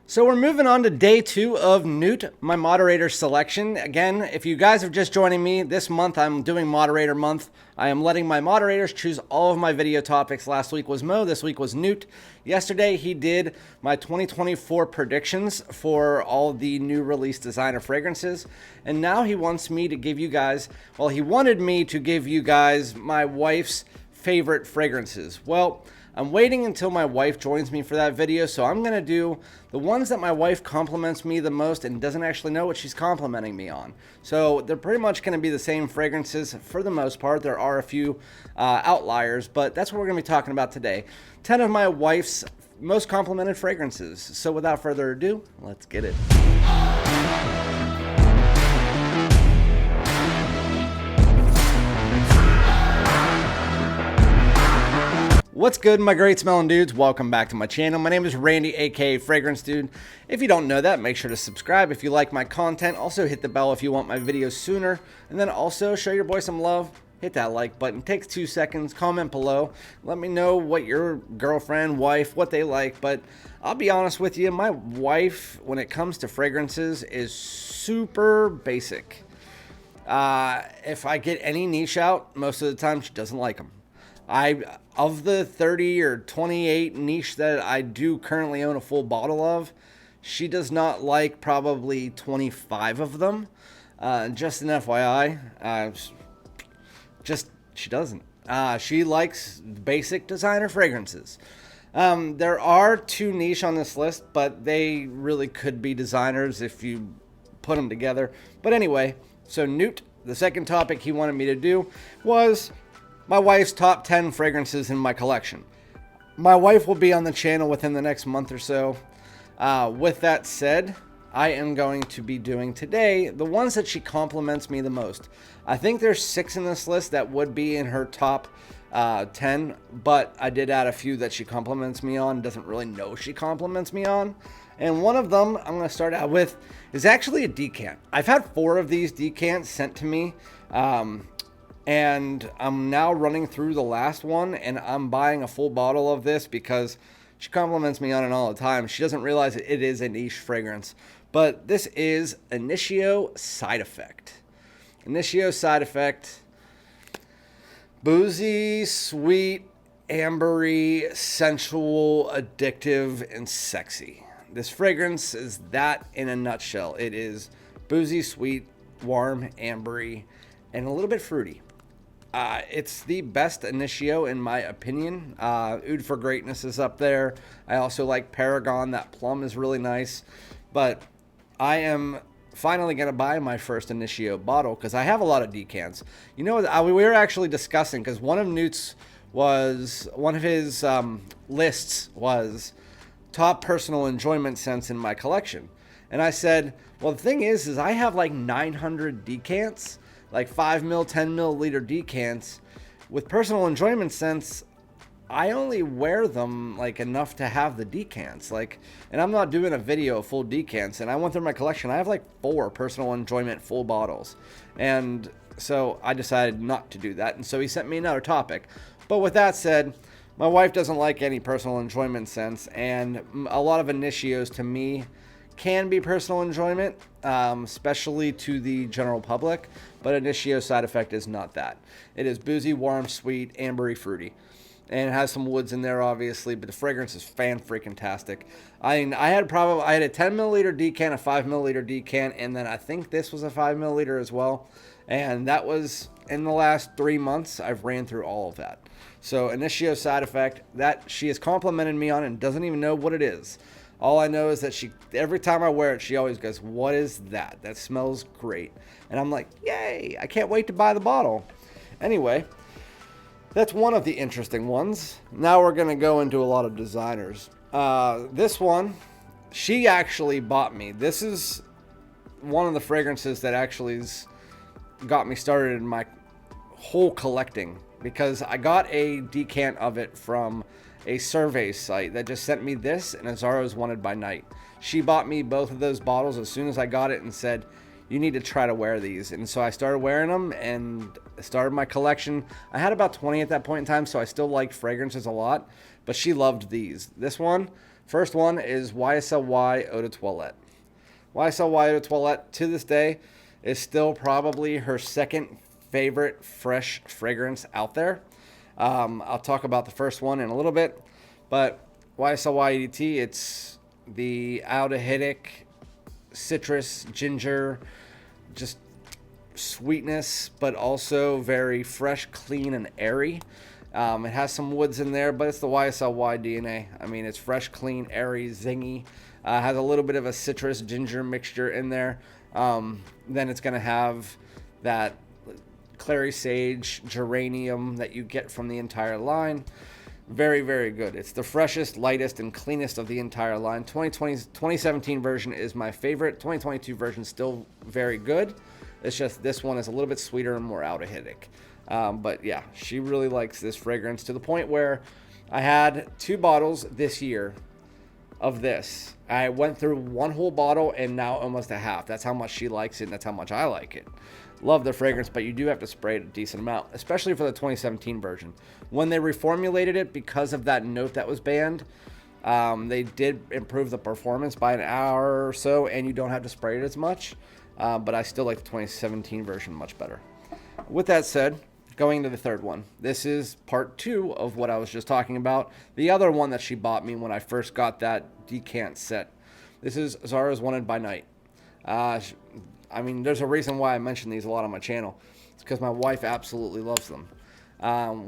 So we're moving on to day 2 of Newt, my moderator selection. Again, if you guys are just joining me, this month I'm doing moderator month. I am letting my moderators choose all of my video topics. Last week was Mo, this week was Newt. Yesterday he did my 2024 predictions for all the new release designer fragrances. And now he wants me to give you guys, well, he wanted me to give you guys my wife's favorite fragrances. Well, I'm waiting until my wife joins me for that video, so I'm going to do the ones that my wife compliments me the most and doesn't actually know what she's complimenting me on. So they're pretty much going to be the same fragrances for the most part. There are a few outliers, but that's what we're going to be talking about today. 10 of my wife's most complimented fragrances. So without further ado, let's get it. What's good, my great smelling dudes? Welcome back to my channel. My name is Randy, aka FragranceDoud. If you don't know that, make sure to subscribe if you like my content. Also hit the bell if you want my videos sooner. And then also show your boy some love. Hit that like button. It takes 2 seconds. Comment below. Let me know what your girlfriend, wife, what they like. But I'll be honest with you, my wife, when it comes to fragrances, is super basic. If I get any niche out, most of the time she doesn't like them. Of the 30 or 28 niche that I do currently own a full bottle of, she does not like probably 25 of them. Just an FYI, she doesn't. She likes basic designer fragrances. There are 2 niche on this list, but they really could be designers if you put them together. But anyway, so Newt, the second topic he wanted me to do was my wife's top 10 fragrances in my collection. My wife will be on the channel within the next month or so. With that said, I am going to be doing today the ones that she compliments me the most. I think there's 6 in this list that would be in her top 10, but I did add a few that she compliments me on, doesn't really know she compliments me on. And one of them I'm going to start out with is actually a decant. I've had 4 of these decants sent to me. And I'm now running through the last one, and I'm buying a full bottle of this because she compliments me on it all the time. She doesn't realize that it is a niche fragrance. But this is Initio Side Effect. Initio Side Effect. Boozy, sweet, ambery, sensual, addictive, and sexy. This fragrance is that in a nutshell. It is boozy, sweet, warm, ambery, and a little bit fruity. It's the best Initio in my opinion. Oud for Greatness is up there. I also like Paragon. That plum is really nice. But I am finally going to buy my first Initio bottle because I have a lot of decants. You know, we were actually discussing because one of his lists was top personal enjoyment scents in my collection. And I said, well, the thing is I have like 900 decants. Like 5 mil, 10 milliliter decants. With personal enjoyment scents, I only wear them like enough to have the decants. And I'm not doing a video of full decants. And I went through my collection. I have like 4 personal enjoyment full bottles. And so I decided not to do that. And so he sent me another topic. But with that said, my wife doesn't like any personal enjoyment scents. And a lot of Initios to me can be personal enjoyment, especially to the general public, but Initio Side Effect is not that. It is boozy, warm, sweet, ambery, fruity, and it has some woods in there, obviously, but the fragrance is fan-freaking-tastic. I had a 10 milliliter decant, a 5 milliliter decant, and then I think this was a 5 milliliter as well, and that was in the last 3 months. I've ran through all of that. So Initio Side Effect, that she has complimented me on and doesn't even know what it is. All I know is that every time I wear it, she always goes, "What is that? That smells great." And I'm like, yay, I can't wait to buy the bottle. Anyway, that's one of the interesting ones. Now we're going to go into a lot of designers. This one, she actually bought me. This is one of the fragrances that actually got me started in my whole collecting because I got a decant of it from a survey site that just sent me this and Azzaro's Wanted by Night. She bought me both of those bottles as soon as I got it and said, you need to try to wear these. And so I started wearing them and started my collection. I had about 20 at that point in time, so I still liked fragrances a lot, but she loved these. This one, First one is Ysl Y Eau de Toilette. Ysl Y Eau de Toilette, to this day, is still probably her second favorite fresh fragrance out there. I'll talk about the first one in a little bit, but Ysl Y Edt, it's the aldehydic, citrus, ginger, just sweetness, but also very fresh, clean, and airy. It has some woods in there, but it's the Ysl Y DNA. I mean, it's fresh, clean, airy, zingy. Has a little bit of a citrus ginger mixture in there. Then it's going to have that clary sage geranium that you get from the entire line. Very, very good. It's the freshest, lightest, and cleanest of the entire line. 2017 version is my favorite. 2022 version still very good. It's just this one is a little bit sweeter and more aldehydic. But yeah, she really likes this fragrance to the point where I had 2 bottles this year of this. I went through one whole bottle and now almost a half. That's how much she likes it, and that's how much I like it. Love the fragrance, but you do have to spray it a decent amount, especially for the 2017 version. When they reformulated it, because of that note that was banned, they did improve the performance by an hour or so, and you don't have to spray it as much. But I still like the 2017 version much better. With that said, going into the third one. This is part 2 of what I was just talking about. The other one that she bought me when I first got that decant set. This is Azzaro's Wanted by Night. I mean, there's a reason why I mention these a lot on my channel. It's because my wife absolutely loves them.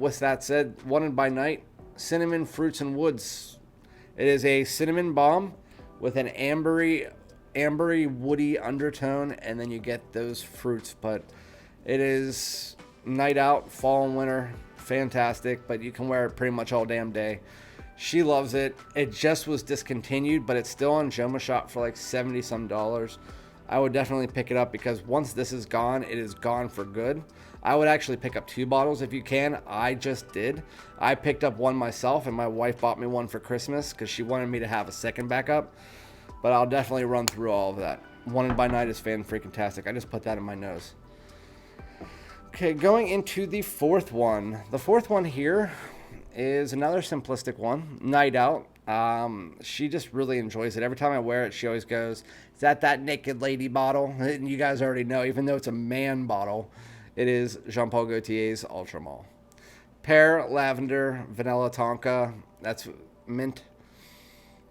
With that said, Wanted by Night, cinnamon, fruits, and woods. It is a cinnamon bomb with an ambery, woody undertone, and then you get those fruits. But it is night out, fall and winter, fantastic, but you can wear it pretty much all damn day. She loves it. It just was discontinued, but it's still on Joma Shop for like $70 some. I would definitely pick it up because once this is gone, it is gone for good. I would actually pick up 2 bottles if you can. I just did. I picked up one myself, and my wife bought me one for Christmas because she wanted me to have a second backup. But I'll definitely run through all of that. Wanted by Night is fan-freaking-tastic. I just put that in my nose. Okay, going into the fourth one. The fourth one here is another simplistic one, Night Out. She just really enjoys it. Every time I wear it, she always goes, "Is that naked lady bottle?" And you guys already know, even though it's a man bottle, it is Jean Paul Gaultier's Ultra Male. Pear, lavender, vanilla tonka. That's mint.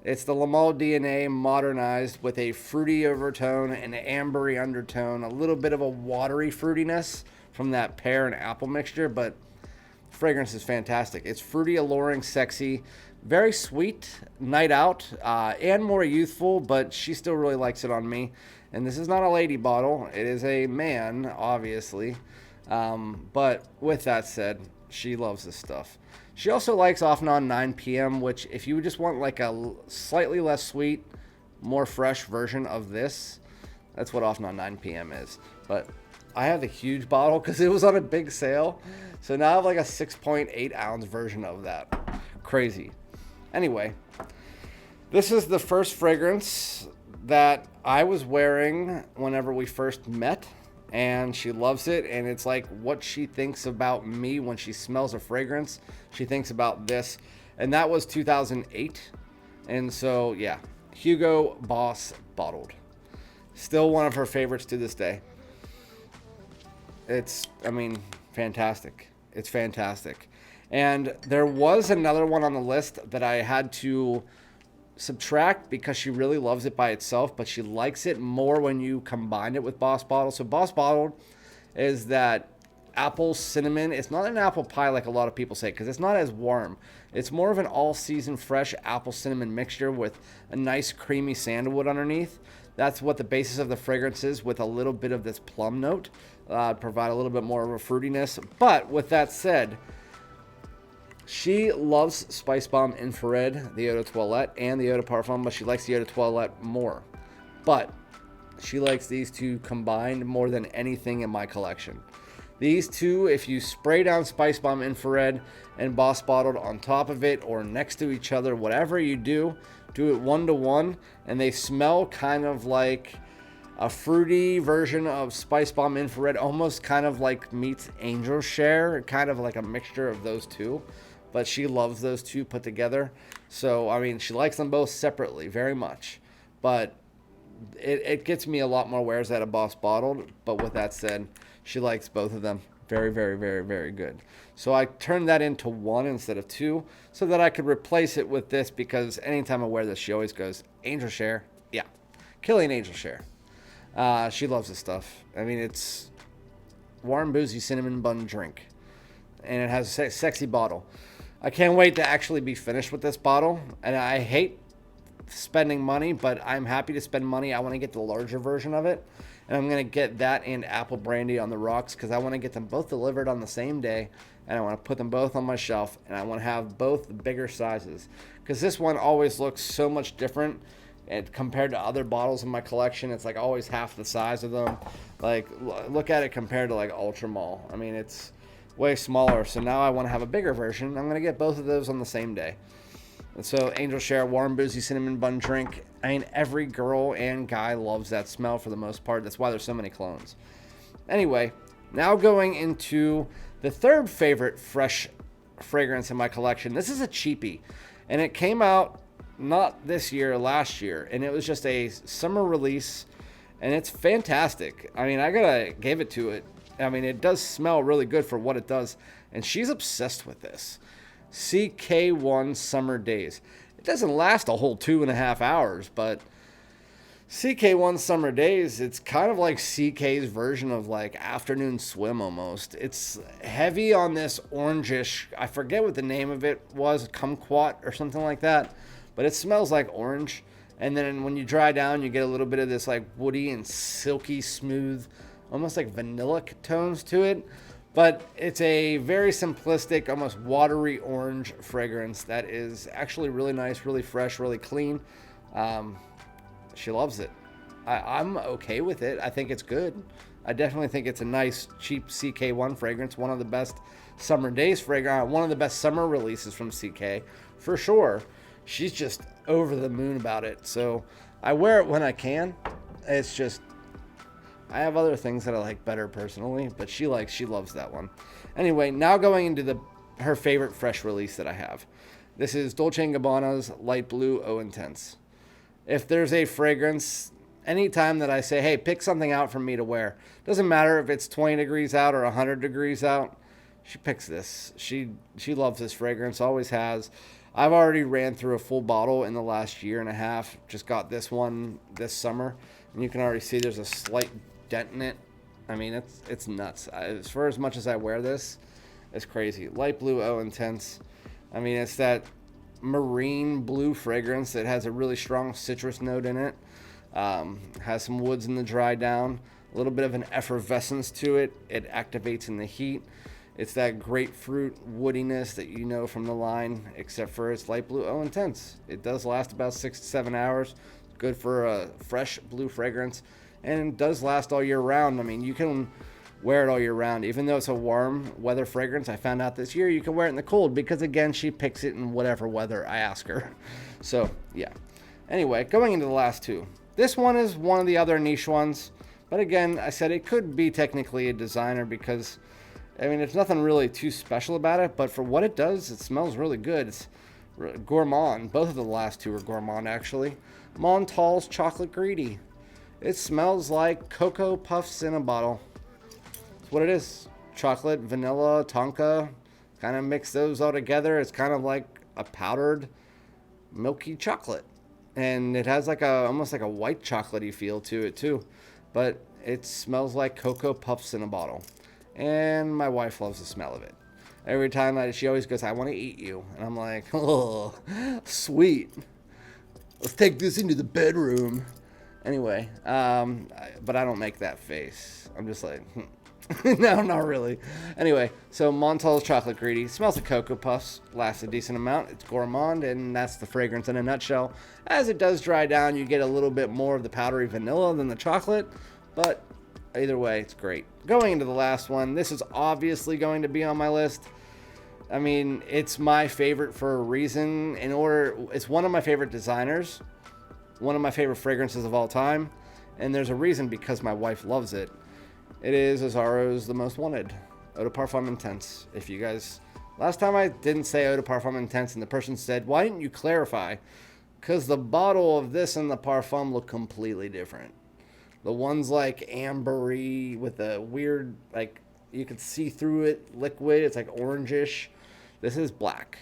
It's the Le Male DNA modernized with a fruity overtone and an ambery undertone, a little bit of a watery fruitiness from that pear and apple mixture, but fragrance is fantastic. It's fruity, alluring, sexy, very sweet, night out, and more youthful, but she still really likes it on me. And this is not a lady bottle. It is a man, obviously. But with that said, she loves this stuff. She also likes Off and On 9 p.m., which if you just want like a slightly less sweet, more fresh version of this, that's what Off and On 9 p.m. is. But I have the huge bottle because it was on a big sale. So now I have like a 6.8 ounce version of that. Crazy. Anyway, this is the first fragrance that I was wearing whenever we first met. And she loves it, and it's like what she thinks about me when she smells a fragrance. She thinks about this, and that was 2008. And so, yeah, Hugo Boss Bottled. Still one of her favorites to this day. It's, I mean, fantastic. It's fantastic. And there was another one on the list that I had to subtract because she really loves it by itself, but she likes it more when you combine it with Boss Bottled. So Boss Bottled is that apple cinnamon. It's not an apple pie like a lot of people say because it's not as warm. It's more of an all-season fresh apple cinnamon mixture with a nice creamy sandalwood underneath. That's what the basis of the fragrance is, with a little bit of this plum note. Provide a little bit more of a fruitiness. But with that said, she loves Spicebomb Infrared, the Eau de Toilette, and the Eau de Parfum, but she likes the Eau de Toilette more. But she likes these two combined more than anything in my collection. These two, if you spray down Spicebomb Infrared and Boss Bottled on top of it or next to each other, whatever you do it 1-to-1, and they smell kind of like a fruity version of Spicebomb Infrared, almost kind of like meets Angel Share, kind of like a mixture of those two. but she loves those two put together. So, I mean, she likes them both separately very much, but it gets me a lot more wears out of Boss Bottled. But with that said, she likes both of them very, very, very, very good. So I turned that into one instead of two so that I could replace it with this, because anytime I wear this, she always goes, Angel Share. Yeah, Kilian Angel Share. She loves this stuff. I mean, it's warm, boozy cinnamon bun drink, and it has a sexy bottle. I can't wait to actually be finished with this bottle, and I hate spending money, but I'm happy to spend money. I want to get the larger version of it, and I'm going to get that and apple brandy on the rocks, because I want to get them both delivered on the same day, and I want to put them both on my shelf, and I want to have both the bigger sizes, because this one always looks so much different. And compared to other bottles in my collection, it's like always half the size of them. Like, look at it compared to like Ultra Mall. I mean, it's way smaller. So now I want to have a bigger version. I'm going to get both of those on the same day. And so Angel Share warm boozy cinnamon bun drink. I mean, every girl and guy loves that smell for the most part. That's why there's so many clones. Anyway, now going into the third favorite fresh fragrance in my collection. This is a cheapie, and it came out not this year, last year, and it was just a summer release, and it's fantastic. I mean, I gotta give it to it. I mean, it does smell really good for what it does, and she's obsessed with this. One Summer Daze. It doesn't last a whole 2.5 hours, but One Summer Daze, it's kind of like CK's version of like afternoon swim almost. It's heavy on this orangish, I forget what the name of it was, kumquat or something like that. But it smells like orange, and then when you dry down, you get a little bit of this like woody and silky smooth, almost like vanilla tones to it. But it's a very simplistic, almost watery orange fragrance that is actually really nice, really fresh, really clean. She loves it. I'm okay with it. I think it's good. I definitely think it's a nice, cheap CK1 fragrance. One of the best Summer Daze fragrance, one of the best summer releases from CK, for sure. She's just over the moon about it. So I wear it when I can. It's just, I have other things that I like better personally, but she loves that one. Anyway, now going into her favorite fresh release that I have. This is Dolce & Gabbana's Light Blue Eau Intense. If there's a fragrance, anytime that I say, hey, pick something out for me to wear, doesn't matter if it's 20 degrees out or 100 degrees out, she picks this. She loves this fragrance, always has. I've already ran through a full bottle in the last year and a half. Just got this one this summer, and you can already see there's a slight dent in it. I mean, it's nuts. For as much as I wear this, it's crazy. Light Blue Eau Intense. I mean, it's that marine blue fragrance that has a really strong citrus note in it. Has some woods in the dry down. A little bit of an effervescence to it. It activates in the heat. It's that grapefruit woodiness that you know from the line, except for it's Light Blue Eau Intense. It does last about 6 to 7 hours. Good for a fresh blue fragrance, and it does last all year round. I mean, you can wear it all year round. Even though it's a warm weather fragrance, I found out this year you can wear it in the cold, because again, she picks it in whatever weather I ask her. So yeah. Anyway, going into the last two. This one is one of the other niche ones, but again, I said it could be technically a designer, because I mean, there's nothing really too special about it, but for what it does, it smells really good. It's gourmand. Both of the last two are gourmand, actually. Montale's Chocolate Greedy. It smells like Cocoa Puffs in a bottle. That's what it is. Chocolate, vanilla, tonka. Kind of mix those all together. It's kind of like a powdered, milky chocolate. And it has like almost like a white chocolatey feel to it, too. But it smells like Cocoa Puffs in a bottle. And my wife loves the smell of it. Every time she always goes, I want to eat you. And I'm like, oh, sweet. Let's take this into the bedroom. Anyway, but I don't make that face. I'm just like, no, not really. Anyway, so Montale's Chocolate Greedy. Smells like Cocoa Puffs. Lasts a decent amount. It's gourmand, and that's the fragrance in a nutshell. As it does dry down, you get a little bit more of the powdery vanilla than the chocolate. But either way, it's great. Going into the last one, this is obviously going to be on my list. I mean, it's my favorite for a reason. It's one of my favorite designers, one of my favorite fragrances of all time, and there's a reason, because my wife loves it. It is Azzaro's The Most Wanted, Eau de Parfum Intense. If you guys Last time I didn't say Eau de Parfum Intense, and the person said, why didn't you clarify? Because the bottle of this and the Parfum look completely different. The one's like ambery with a weird, like, you could see through it, liquid. It's like orangish. This is black.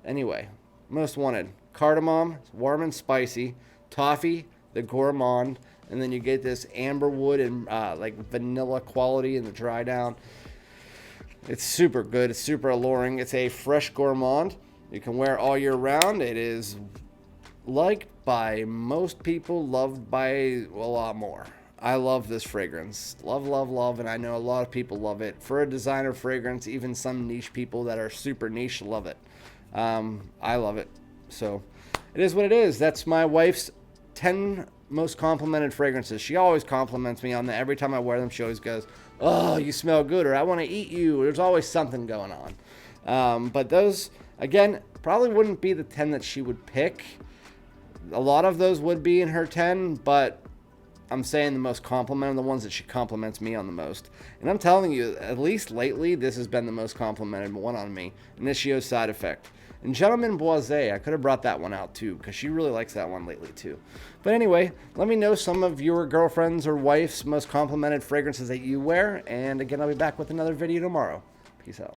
Anyway, Most Wanted. Cardamom, it's warm and spicy. Toffee, the gourmand. And then you get this amberwood and like vanilla quality in the dry down. It's super good. It's super alluring. It's a fresh gourmand. You can wear all year round. It is liked by most people, loved by a lot more. I love this fragrance. Love, love, love, and I know a lot of people love it. For a designer fragrance, even some niche people that are super niche love it. I love it. So it is what it is. That's my wife's 10 most complimented fragrances. She always compliments me on that. Every time I wear them, she always goes, oh, you smell good, or I want to eat you. There's always something going on. But those, again, probably wouldn't be the 10 that she would pick. A lot of those would be in her 10, but I'm saying the most complimented, the ones that she compliments me on the most. And I'm telling you, at least lately, this has been the most complimented one on me. Initio Side Effect. And Gentleman Boisé, I could have brought that one out too, because she really likes that one lately too. But anyway, let me know some of your girlfriend's or wife's most complimented fragrances that you wear. And again, I'll be back with another video tomorrow. Peace out.